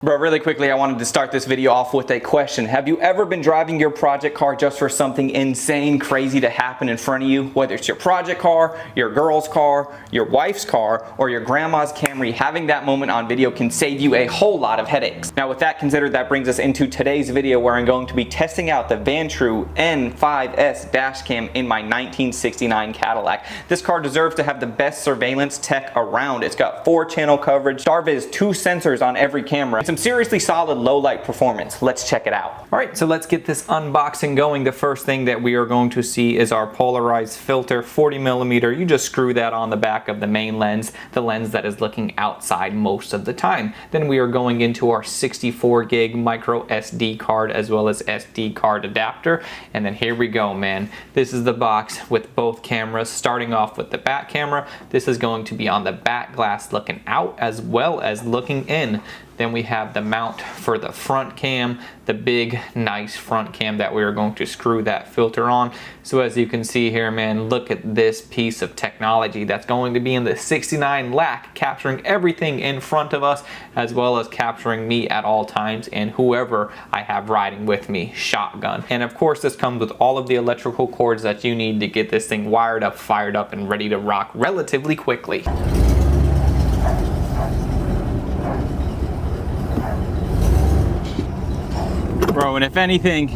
Bro, really quickly, I wanted to start this video off with a question. Have you ever been driving your project car just for something insane, crazy to happen in front of you? Whether it's your project car, your girl's car, your wife's car, or your grandma's Camry, having that moment on video can save you a whole lot of headaches. Now with that considered, that brings us into today's video where I'm going to be testing out the Vantrue N5S Dash Cam in my 1969 Cadillac. This car deserves to have the best surveillance tech around. It's got 4-channel coverage, StarViz 2 sensors on every camera, some seriously solid low light performance. Let's check it out. All right, so let's get this unboxing going. The first thing that we are going to see is our polarized filter, 40mm. You just screw that on the back of the main lens, the lens that is looking outside most of the time. Then we are going into our 64 gig micro SD card as well as SD card adapter. And then here we go, man. This is the box with both cameras. Starting off with the back camera, this is going to be on the back glass looking out as well as looking in. Then we have the mount for the front cam, the big, nice front cam that we are going to screw that filter on. So as you can see here, man, look at this piece of technology that's going to be in the 69 LAC, capturing everything in front of us, as well as capturing me at all times and whoever I have riding with me, shotgun. And of course, this comes with all of the electrical cords that you need to get this thing wired up, fired up, and ready to rock relatively quickly. Bro, and if anything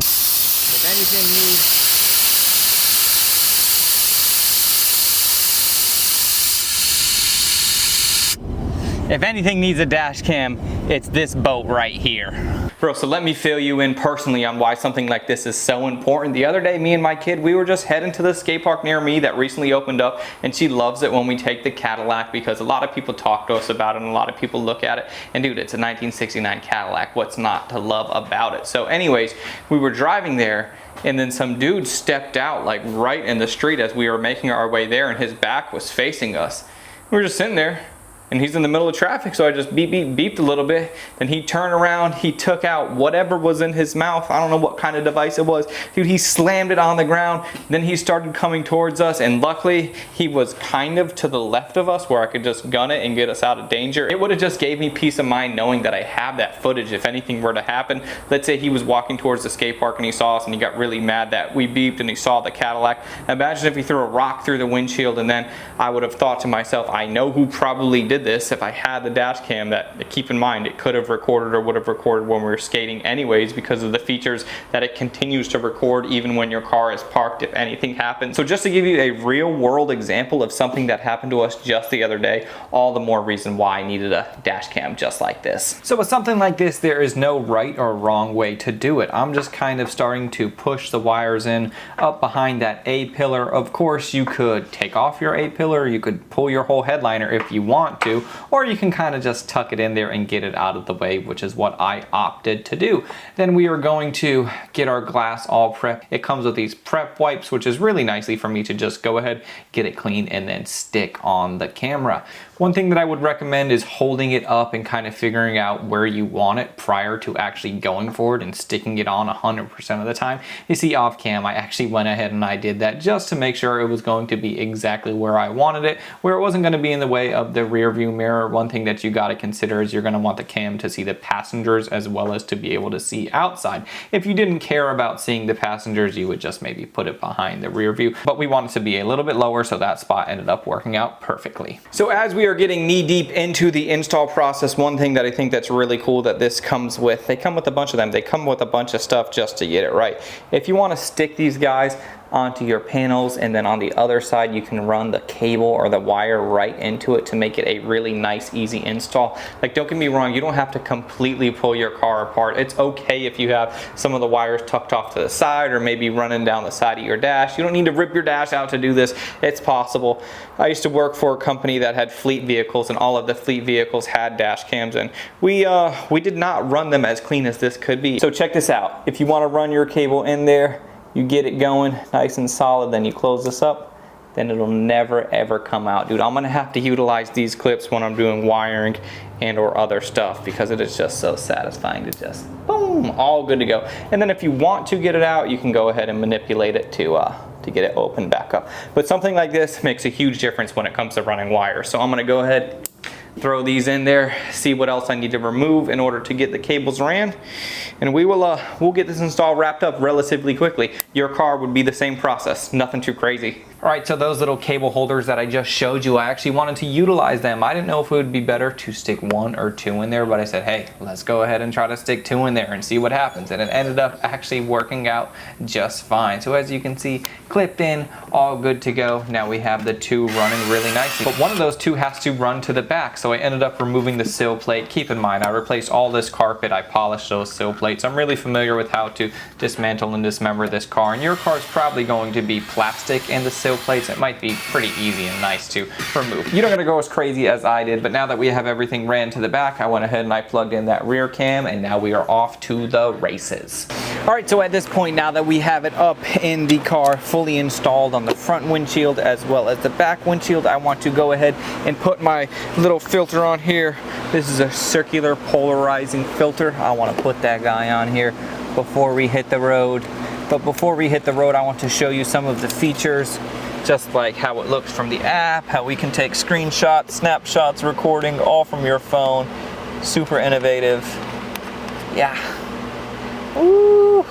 needs a dash cam, it's this boat right here. Bro, so let me fill you in personally on why something like this is so important. The other day, me and my kid, we were just heading to the skate park near me that recently opened up, and she loves it when we take the Cadillac because a lot of people talk to us about it and a lot of people look at it. And dude, it's a 1969 Cadillac. What's not to love about it? So anyways, we were driving there, and then some dude stepped out like right in the street as we were making our way there, and his back was facing us. We were just sitting there, and he's in the middle of traffic, so I just beeped a little bit. Then he turned around, he took out whatever was in his mouth. I don't know what kind of device it was. Dude, he slammed it on the ground. Then he started coming towards us, and luckily he was kind of to the left of us where I could just gun it and get us out of danger. It would have just gave me peace of mind knowing that I have that footage if anything were to happen. Let's say he was walking towards the skate park and he saw us and he got really mad that we beeped and he saw the Cadillac. Imagine if he threw a rock through the windshield, and then I would have thought to myself, I know who probably did this. If I had the dash cam, that keep in mind it could have recorded or would have recorded when we were skating anyways, because of the features that it continues to record even when your car is parked if anything happens. So just to give you a real world example of something that happened to us just the other day, all the more reason why I needed a dash cam just like this. So with something like this, there is no right or wrong way to do it. I'm just kind of starting to push the wires in up behind that A pillar. Of course, you could take off your A pillar, you could pull your whole headliner if you want to, or you can kind of just tuck it in there and get it out of the way, which is what I opted to do. Then we are going to get our glass all prepped. It comes with these prep wipes, which is really nicely for me to just go ahead, get it clean, and then stick on the camera. One thing that I would recommend is holding it up and kind of figuring out where you want it prior to actually going for it and sticking it on 100% of the time. You see, off cam, I actually went ahead and I did that just to make sure it was going to be exactly where I wanted it, where it wasn't going to be in the way of the rear view mirror. One thing that you got to consider is you're going to want the cam to see the passengers as well as to be able to see outside. If you didn't care about seeing the passengers, you would just maybe put it behind the rear view, but we want it to be a little bit lower, so that spot ended up working out perfectly. So as we are getting knee deep into the install process, one thing that I think that's really cool that this comes with, they come with a bunch of them. They come with a bunch of stuff just to get it right. If you want to stick these guys onto your panels, and then on the other side you can run the cable or the wire right into it to make it a really nice, easy install. Like, don't get me wrong, you don't have to completely pull your car apart. It's okay if you have some of the wires tucked off to the side or maybe running down the side of your dash. You don't need to rip your dash out to do this. It's possible. I used to work for a company that had fleet vehicles, and all of the fleet vehicles had dash cams, and we did not run them as clean as this could be. So check this out. If you want to run your cable in there, you get it going nice and solid, then you close this up, then it'll never ever come out. Dude, I'm gonna have to utilize these clips when I'm doing wiring and or other stuff, because it is just so satisfying to just boom, all good to go. And then if you want to get it out, you can go ahead and manipulate it to get it open back up. But something like this makes a huge difference when it comes to running wires. So I'm gonna go ahead, throw these in there, see what else I need to remove in order to get the cables ran, and we'll get this install wrapped up relatively quickly. Your car would be the same process, nothing too crazy. All right, so those little cable holders that I just showed you, I actually wanted to utilize them. I didn't know if it would be better to stick 1 or 2 in there, but I said, hey, let's go ahead and try to stick 2 in there and see what happens. And it ended up actually working out just fine. So as you can see, clipped in, all good to go. Now we have the 2 running really nicely. But one of those 2 has to run to the back, so I ended up removing the sill plate. Keep in mind, I replaced all this carpet, I polished those sill plates. I'm really familiar with how to dismantle and dismember this car, and your car is probably going to be plastic and the sill plates, it might be pretty easy and nice to remove. You don't gotta go as crazy as I did, but now that we have everything ran to the back, I went ahead and I plugged in that rear cam, and now we are off to the races. All right, so at this point, now that we have it up in the car, fully installed on the front windshield as well as the back windshield, I want to go ahead and put my little filter on here. This is a circular polarizing filter. I want to put that guy on here before we hit the road. But before we hit the road, I want to show you some of the features, just like how it looks from the app, how we can take screenshots, snapshots, recording, all from your phone. Super innovative. Yeah. Ooh.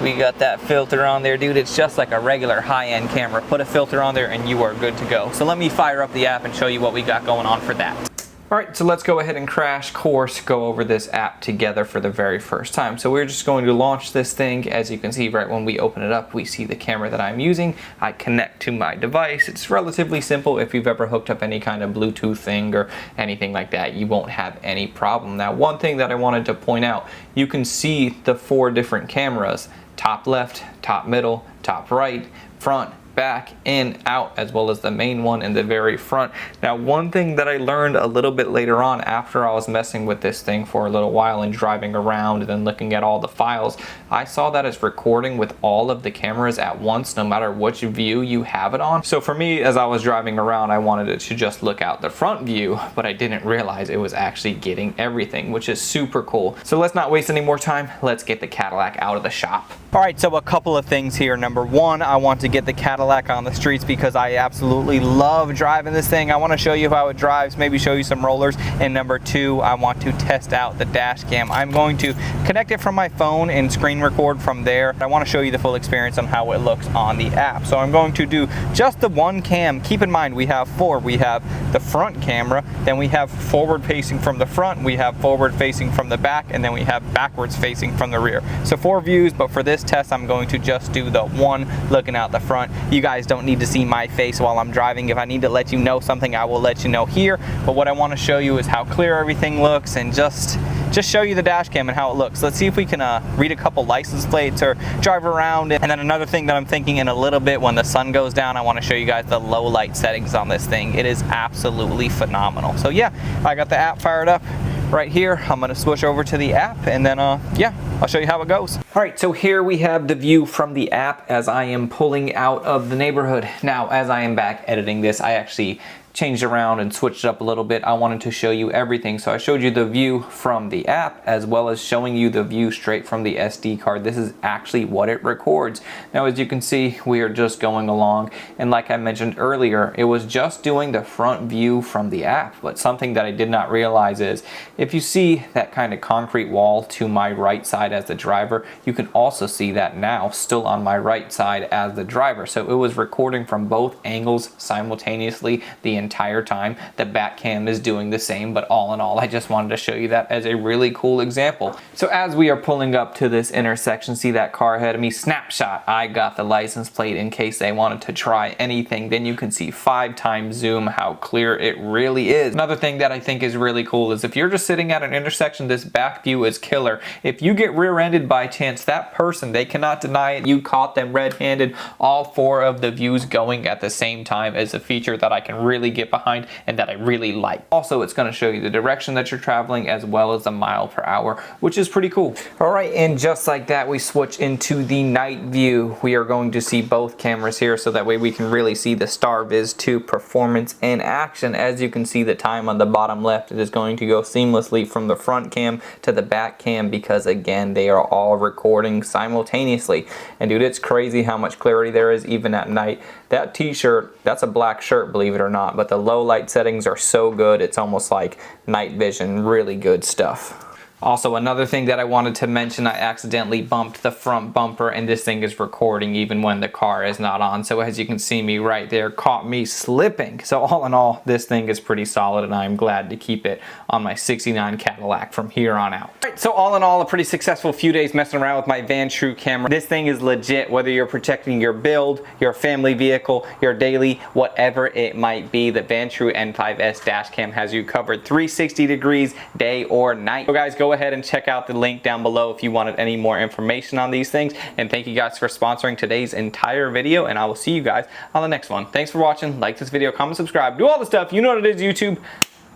We got that filter on there, dude. It's just like a regular high-end camera. Put a filter on there and you are good to go. So let me fire up the app and show you what we got going on for that. All right, so let's go ahead and crash course, go over this app together for the very first time. So we're just going to launch this thing. As you can see, right when we open it up, we see the camera that I'm using. I connect to my device. It's relatively simple. If you've ever hooked up any kind of Bluetooth thing or anything like that, you won't have any problem. Now, one thing that I wanted to point out, you can see the 4 different cameras: top left, top middle, top right, front, back, in, out, as well as the main one in the very front. Now, one thing that I learned a little bit later on, after I was messing with this thing for a little while and driving around and then looking at all the files, I saw that it's recording with all of the cameras at once, no matter which view you have it on. So for me, as I was driving around, I wanted it to just look out the front view, but I didn't realize it was actually getting everything, which is super cool. So let's not waste any more time. Let's get the Cadillac out of the shop. All right, so a couple of things here. Number one, I want to get the Cadillac on the streets because I absolutely love driving this thing. I want to show you how it drives, maybe show you some rollers. And number two, I want to test out the dash cam. I'm going to connect it from my phone and screen record from there. I want to show you the full experience on how it looks on the app. So I'm going to do just the one cam. Keep in mind, we have 4. We have the front camera, then we have forward facing from the front, we have forward facing from the back, and then we have backwards facing from the rear. So 4 views, but for this test, I'm going to just do the one looking out the front. You guys don't need to see my face while I'm driving. If I need to let you know something, I will let you know here. But what I want to show you is how clear everything looks and just show you the dash cam and how it looks. Let's see if we can read a couple license plates or drive around. And then another thing that I'm thinking, in a little bit when the sun goes down, I want to show you guys the low light settings on this thing. It is absolutely phenomenal. So yeah, I got the app fired up right here. I'm gonna switch over to the app and then yeah, I'll show you how it goes. All right, so here we have the view from the app as I am pulling out of the neighborhood. Now, as I am back editing this, I actually changed around and switched it up a little bit. I wanted to show you everything. So I showed you the view from the app as well as showing you the view straight from the SD card. This is actually what it records. Now, as you can see, we are just going along. And like I mentioned earlier, it was just doing the front view from the app. But something that I did not realize is if you see that kind of concrete wall to my right side as the driver, you can also see that now still on my right side as the driver. So it was recording from both angles simultaneously the entire time. The back cam is doing the same, but all in all, I just wanted to show you that as a really cool example. So as we are pulling up to this intersection, see that car ahead of me, snapshot, I got the license plate in case they wanted to try anything. Then you can see 5x zoom how clear it really is. Another thing that I think is really cool is if you're just sitting at an intersection, this back view is killer. If you get rear-ended by chance, that person, they cannot deny it, you caught them red-handed. All 4 of the views going at the same time is a feature that I can really get behind and that I really like. Also, it's going to show you the direction that you're traveling as well as the mile per hour, which is pretty cool. All right, and just like that, we switch into the night view. We are going to see both cameras here so that way we can really see the StarViz 2 performance in action. As you can see, the time on the bottom left, it is going to go seamlessly from the front cam to the back cam because again, they are all recording simultaneously. And dude, it's crazy how much clarity there is even at night. That t-shirt, that's a black shirt, believe it or not, but but the low light settings are so good. It's almost like night vision, really good stuff. Also, another thing that I wanted to mention, I accidentally bumped the front bumper and this thing is recording even when the car is not on. So as you can see me right there, caught me slipping. So all in all, this thing is pretty solid and I'm glad to keep it on my 69 Cadillac from here on out. All right, so all in all, a pretty successful few days messing around with my Vantrue camera. This thing is legit, whether you're protecting your build, your family vehicle, your daily, whatever it might be, the Vantrue N5S Dash Cam has you covered 360 degrees, day or night. So guys, go ahead and check out the link down below if you wanted any more information on these things. And thank you guys for sponsoring today's entire video, and I will see you guys on the next one. Thanks for watching. Like this video, comment, subscribe, do all the stuff. You know what it is, YouTube.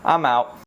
I'm out.